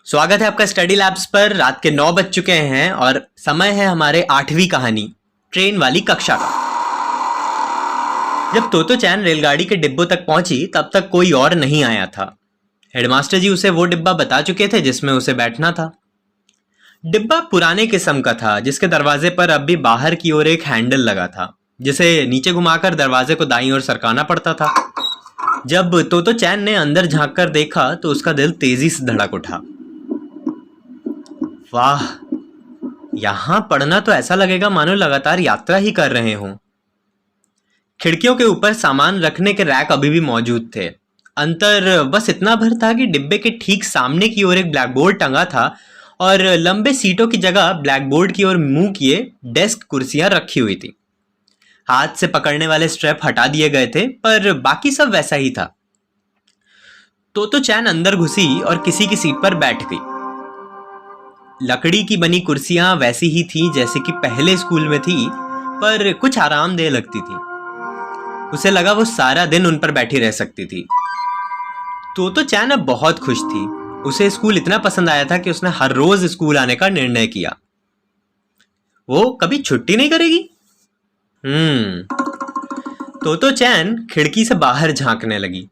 स्वागत है आपका स्टडी लैब्स पर। रात के 9 बज चुके हैं और समय है हमारे 8वीं कहानी ट्रेन वाली कक्षा का। जब तोतो चैन रेलगाड़ी के डिब्बों तक पहुंची तब तक कोई और नहीं आया था। हेडमास्टर जी उसे वो डिब्बा बता चुके थे जिसमें उसे बैठना था। डिब्बा पुराने किस्म का था जिसके दरवाजे पर अब भी बाहर की ओर एक हैंडल लगा था जिसे नीचे घुमाकर दरवाजे को दाईं ओर सरकाना पड़ता था। जब तोतो चैन ने अंदर झांक कर देखा तो उसका दिल तेजी से धड़क उठा। वाह, यहां पढ़ना तो ऐसा लगेगा मानो लगातार यात्रा ही कर रहे हों। खिड़कियों के ऊपर सामान रखने के रैक अभी भी मौजूद थे। अंतर बस इतना भर था कि डिब्बे के ठीक सामने की ओर एक ब्लैक बोर्ड टंगा था और लंबे सीटों की जगह ब्लैक बोर्ड की ओर मुंह किए डेस्क कुर्सियां रखी हुई थी। हाथ से पकड़ने वाले स्ट्रैप हटा दिए गए थे पर बाकी सब वैसा ही था। तो चैन अंदर घुसी और किसी की सीट पर बैठ गई। लकड़ी की बनी कुर्सियां वैसी ही थी जैसे कि पहले स्कूल में थी, पर कुछ आरामदेह लगती थी। उसे लगा वो सारा दिन उन पर बैठी रह सकती थी। तो चैन अब बहुत खुश थी। उसे स्कूल इतना पसंद आया था कि उसने हर रोज स्कूल आने का निर्णय किया। वो कभी छुट्टी नहीं करेगी। तो चैन खिड़की से बाहर झांकने लगी।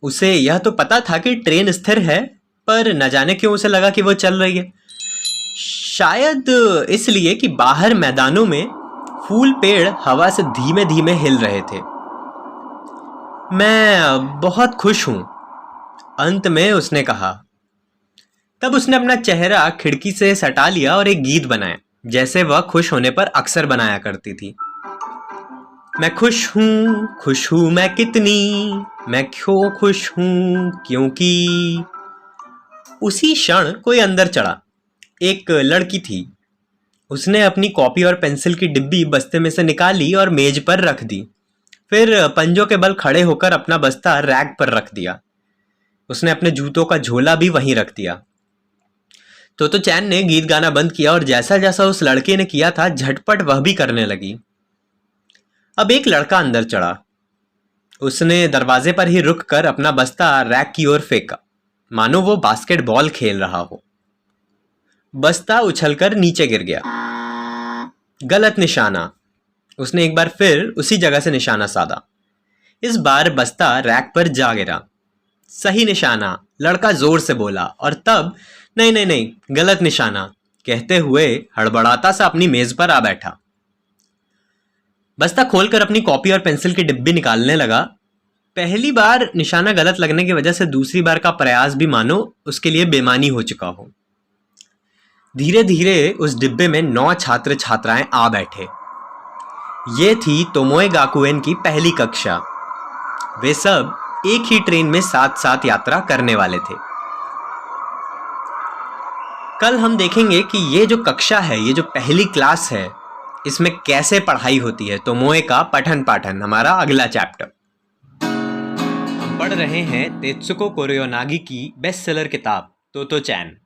उसे यह तो पता था कि ट्रेन स्थिर है, पर न जाने क्यों उसे लगा कि वो चल रही है। शायद इसलिए कि बाहर मैदानों में फूल पेड़ हवा से धीमे धीमे हिल रहे थे। मैं बहुत खुश हूं, अंत में उसने कहा। तब उसने अपना चेहरा खिड़की से सटा लिया और एक गीत बनाया जैसे वह खुश होने पर अक्सर बनाया करती थी। मैं खुश हूं मैं कितनी, मैं क्यों खुश हूं क्योंकि। उसी क्षण कोई अंदर चढ़ा। एक लड़की थी। उसने अपनी कॉपी और पेंसिल की डिब्बी बस्ते में से निकाली और मेज पर रख दी। फिर पंजों के बल खड़े होकर अपना बस्ता रैक पर रख दिया। उसने अपने जूतों का झोला भी वहीं रख दिया। तो चैन ने गीत गाना बंद किया और जैसा जैसा उस लड़के ने किया था झटपट वह भी करने लगी। अब एक लड़का अंदर चढ़ा। उसने दरवाजे पर ही रुक कर अपना बस्ता रैक की ओर फेंका मानो वो बास्केटबॉल खेल रहा हो। बस्ता उछलकर नीचे गिर गया। गलत निशाना। उसने एक बार फिर उसी जगह से निशाना साधा। इस बार बस्ता रैक पर जा गिरा। सही निशाना, लड़का जोर से बोला और तब नहीं, गलत निशाना कहते हुए हड़बड़ाता सा अपनी मेज पर आ बैठा। बस्ता खोलकर अपनी कॉपी और पेंसिल की डिब्बी निकालने लगा। पहली बार निशाना गलत लगने की वजह से दूसरी बार का प्रयास भी मानो उसके लिए बेमानी हो चुका हो। धीरे धीरे उस डिब्बे में 9 छात्र छात्राएं आ बैठे। ये थी तोमोए गाकुएन की पहली कक्षा। वे सब एक ही ट्रेन में साथ साथ यात्रा करने वाले थे। कल हम देखेंगे कि ये जो कक्षा है, ये जो पहली क्लास है, इसमें कैसे पढ़ाई होती है। तोमोए का पठन पाठन हमारा अगला चैप्टर। हम पढ़ रहे हैं तेत्सुको कोरोयोनागी की बेस्ट सेलर किताब तोतो चैन।